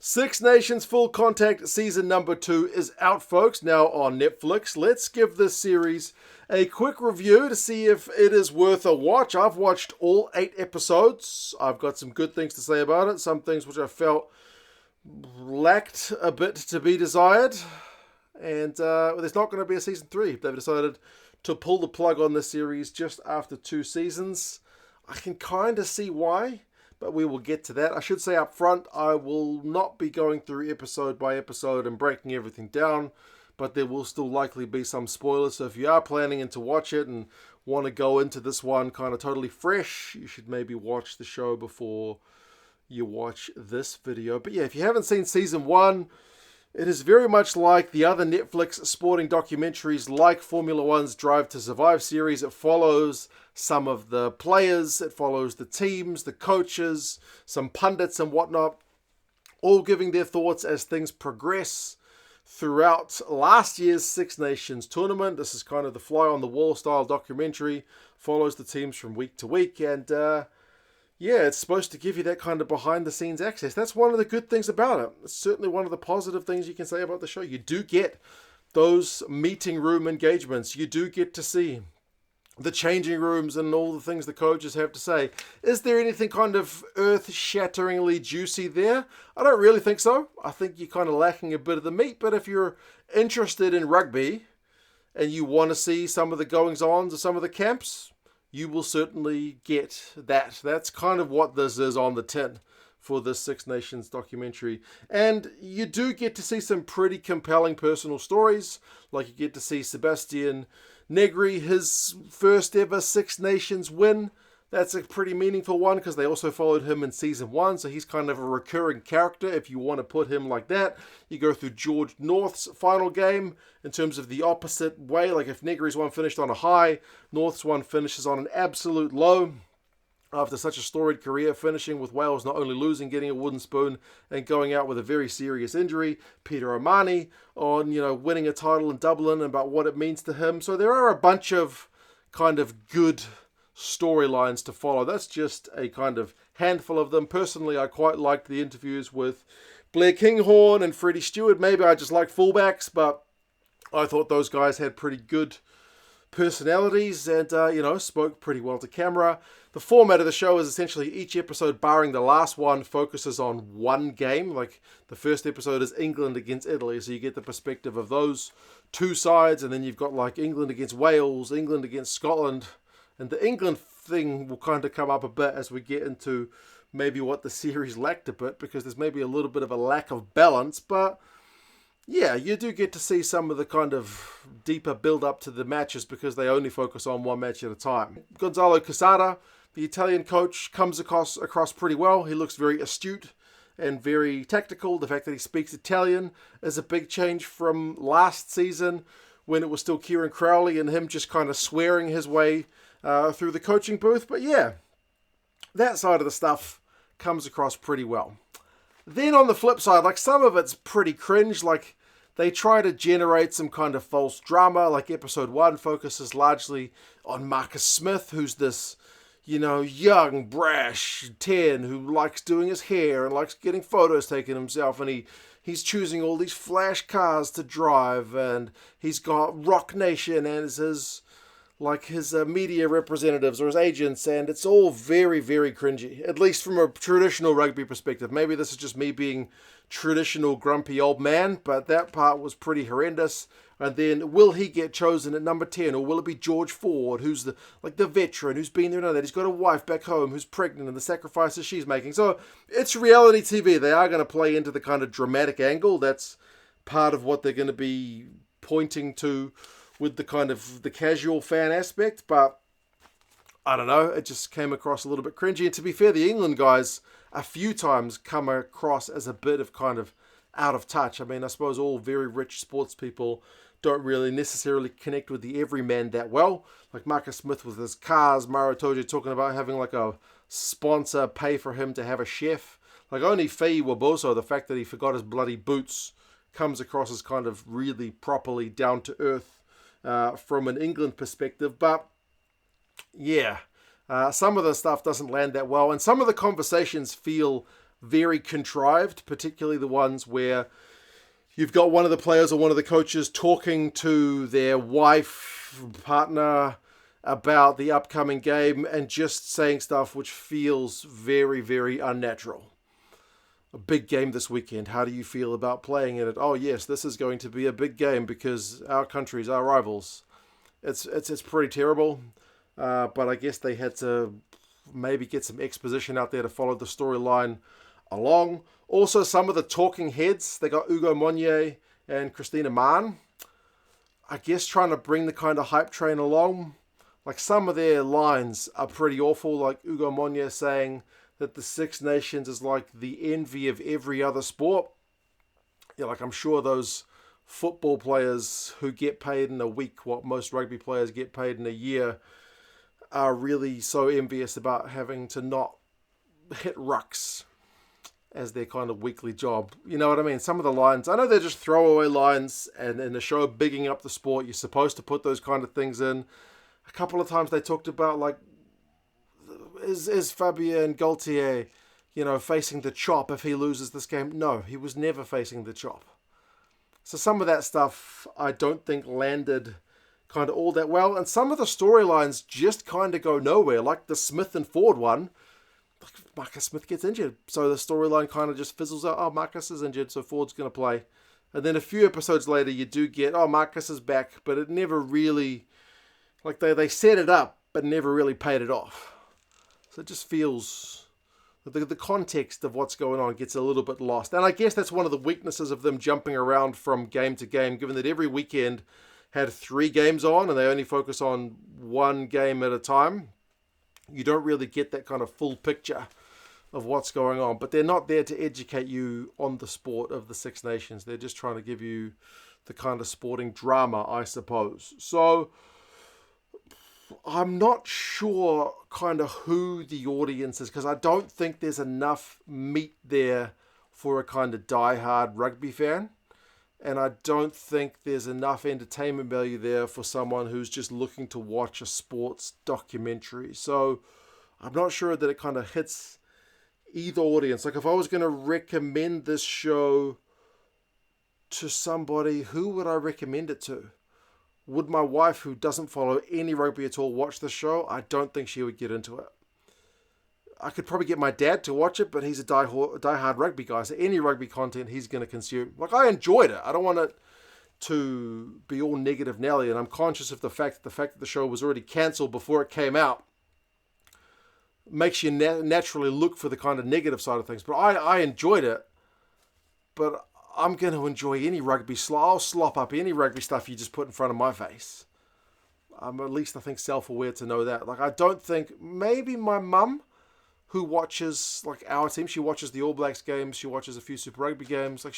Six Nations Full Contact Season number 2 is out, folks, now on Netflix. Let's give this series a quick review to see if it is worth a watch. I've watched all 8 episodes. I've got some good things to say about it, some things which I felt lacked a bit to be desired. And there's not going to be a Season 3. They've decided to pull the plug on this series just after 2 seasons. I can kind of see why, but we will get to that. I should say up front, I will not be going through episode by episode and breaking everything down, but there will still likely be some spoilers. So if you are planning to watch it and want to go into this one kind of totally fresh, you should maybe watch the show before you watch this video. But yeah, if you haven't seen Season 1, it is very much like the other Netflix sporting documentaries like Formula One's Drive to Survive series. It follows some of the players, it follows the teams, the coaches, some pundits and whatnot, all giving their thoughts as things progress throughout last year's Six Nations tournament. This is kind of the fly-on-the-wall style documentary, follows the teams from week to week, and yeah, it's supposed to give you that kind of behind-the-scenes access. That's one of the good things about it. It's certainly one of the positive things you can say about the show. You do get those meeting room engagements. You do get to see the changing rooms and all the things the coaches have to say. Is there anything kind of earth-shatteringly juicy there? I don't really think so. I think you're kind of lacking a bit of the meat. But if you're interested in rugby and you want to see some of the goings-ons of some of the camps, you will certainly get that. That's kind of what this is on the tin for this Six Nations documentary. And you do get to see some pretty compelling personal stories. Like you get to see Sebastian Negri, his first ever Six Nations win. That's a pretty meaningful one because they also followed him in Season 1. So he's kind of a recurring character if you want to put him like that. You go through George North's final game in terms of the opposite way. Like if Negri's one finished on a high, North's one finishes on an absolute low. After such a storied career, finishing with Wales not only losing, getting a wooden spoon, and going out with a very serious injury. Peter O'Mahony on, winning a title in Dublin and about what it means to him. So there are a bunch of kind of good storylines to follow. That's just a kind of handful of them. Personally, I quite liked the interviews with Blair Kinghorn and Freddie Stewart. Maybe I just like fullbacks, but I thought those guys had pretty good personalities and, spoke pretty well to camera. The format of the show is essentially each episode, barring the last one, focuses on one game. Like the first episode is England against Italy, so you get the perspective of those two sides, and then you've got like England against Wales, England against Scotland, and the England thing will kind of come up a bit as we get into maybe what the series lacked a bit, because there's maybe a little bit of a lack of balance, but yeah, you do get to see some of the kind of deeper build-up to the matches because they only focus on one match at a time. Gonzalo Quesada, the Italian coach, comes across pretty well. He looks very astute and very tactical. The fact that he speaks Italian is a big change from last season when it was still Kieran Crowley and him just kind of swearing his way through the coaching booth. But yeah, that side of the stuff comes across pretty well. Then on the flip side, like some of it's pretty cringe, like they try to generate some kind of false drama, like episode 1 focuses largely on Marcus Smith, who's this, young, brash 10 who likes doing his hair and likes getting photos taken himself, and he's choosing all these flash cars to drive, and he's got Rock Nation as his media representatives or his agents, and it's all very, very cringy, at least from a traditional rugby perspective. Maybe this is just me being traditional grumpy old man, but that part was pretty horrendous. And then, will he get chosen at number 10, or will it be George Ford, who's the veteran, who's been there and done that? He's got a wife back home who's pregnant and the sacrifices she's making. So it's reality TV. They are going to play into the kind of dramatic angle. That's part of what they're going to be pointing to with the kind of the casual fan aspect, but I don't know, it just came across a little bit cringy. And to be fair, the England guys a few times come across as a bit of kind of out of touch. I mean, I suppose all very rich sports people don't really necessarily connect with the everyman that well. Like Marcus Smith with his cars, Maro Tojo talking about having like a sponsor pay for him to have a chef. Like only Fei Waboso, the fact that he forgot his bloody boots, comes across as kind of really properly down to earth from an England perspective. But yeah, some of the stuff doesn't land that well, and some of the conversations feel very contrived, particularly the ones where you've got one of the players or one of the coaches talking to their wife, partner, about the upcoming game and just saying stuff which feels very, very unnatural. A big game this weekend. How do you feel about playing in it? Oh yes, this is going to be a big game because our countries are rivals. It's pretty terrible, but I guess they had to maybe get some exposition out there to follow the storyline along. Also, some of the talking heads, they got Ugo Monye and Christina Mann. I guess trying to bring the kind of hype train along. Like some of their lines are pretty awful, like Ugo Monye saying that the Six Nations is like the envy of every other sport. Yeah, like I'm sure those football players who get paid in a week what most rugby players get paid in a year are really so envious about having to not hit rucks as their kind of weekly job. You know what I mean? Some of the lines, I know they're just throwaway lines, and in the show bigging up the sport, you're supposed to put those kind of things in. A couple of times they talked about, like, is Fabien Gaultier, facing the chop if he loses this game? No, he was never facing the chop. So some of that stuff I don't think landed kind of all that well. And some of the storylines just kind of go nowhere, like the Smith and Ford one. Marcus Smith gets injured, so the storyline kind of just fizzles out. Oh, Marcus is injured, so Ford's going to play. And then a few episodes later, you do get, oh, Marcus is back, but it never really, like they set it up, but never really paid it off. So it just feels, the context of what's going on gets a little bit lost. And I guess that's one of the weaknesses of them jumping around from game to game, given that every weekend had 3 games on, and they only focus on 1 game at a time. You don't really get that kind of full picture of what's going on. But they're not there to educate you on the sport of the Six Nations. They're just trying to give you the kind of sporting drama, I suppose. So I'm not sure kind of who the audience is, because I don't think there's enough meat there for a kind of diehard rugby fan. And I don't think there's enough entertainment value there for someone who's just looking to watch a sports documentary. So I'm not sure that it kind of hits either audience. Like if I was going to recommend this show to somebody, who would I recommend it to? Would my wife, who doesn't follow any rugby at all, watch the show? I don't think she would get into it. I could probably get my dad to watch it, but he's a diehard rugby guy, so any rugby content he's going to consume. Like, I enjoyed it. I don't want it to be all negative Nelly, and I'm conscious of the fact that the show was already cancelled before it came out makes you naturally look for the kind of negative side of things. But I enjoyed it, but I'm going to enjoy any rugby. I'll slop up any rugby stuff you just put in front of my face. I'm at least, I think, self-aware to know that. Like, I don't think, maybe my mum, who watches like our team, she watches the All Blacks games, she watches a few Super Rugby games, like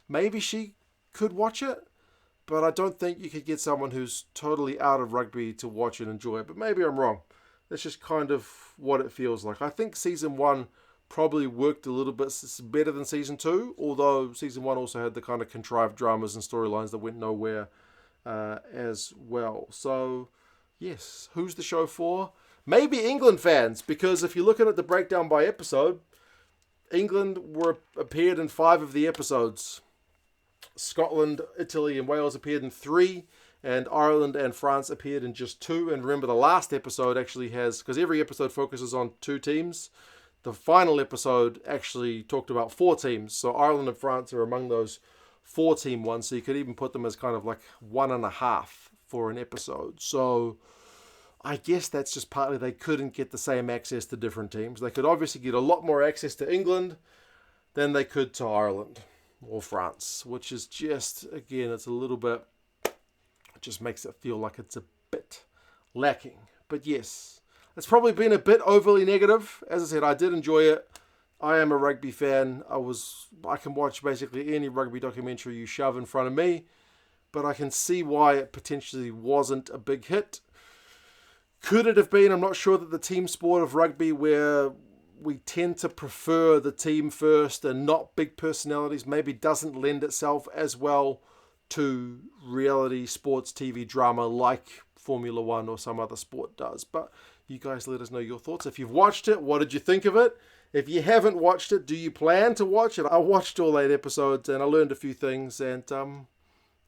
maybe she could watch it, but I don't think you could get someone who's totally out of rugby to watch and enjoy it. But maybe I'm wrong. That's just kind of what it feels like. I think season 1 probably worked a little bit better than season 2, although season 1 also had the kind of contrived dramas and storylines that went nowhere as well. So yes, who's the show for? Maybe England fans, because if you're looking at the breakdown by episode, England appeared in 5 of the episodes. Scotland, Italy, and Wales appeared in 3, and Ireland and France appeared in just 2. And remember, the last episode actually has, because every episode focuses on 2 teams, the final episode actually talked about 4 teams. So Ireland and France are among those 4-team ones, so you could even put them as kind of like 1.5 for an episode. So I guess that's just partly they couldn't get the same access to different teams. They could obviously get a lot more access to England than they could to Ireland or France, which is just, again, it's a little bit, it just makes it feel like it's a bit lacking. But yes, it's probably been a bit overly negative. As I said, I did enjoy it. I am a rugby fan. I can watch basically any rugby documentary you shove in front of me, but I can see why it potentially wasn't a big hit. Could it have been? I'm not sure that the team sport of rugby, where we tend to prefer the team first and not big personalities, maybe doesn't lend itself as well to reality sports TV drama like Formula One or some other sport does. But you guys let us know your thoughts. If you've watched it, what did you think of it? If you haven't watched it, do you plan to watch it? I watched all 8 episodes and I learned a few things, and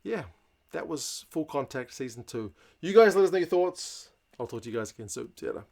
yeah, that was Full Contact Season 2. You guys let us know your thoughts. I'll talk to you guys again soon. See you later.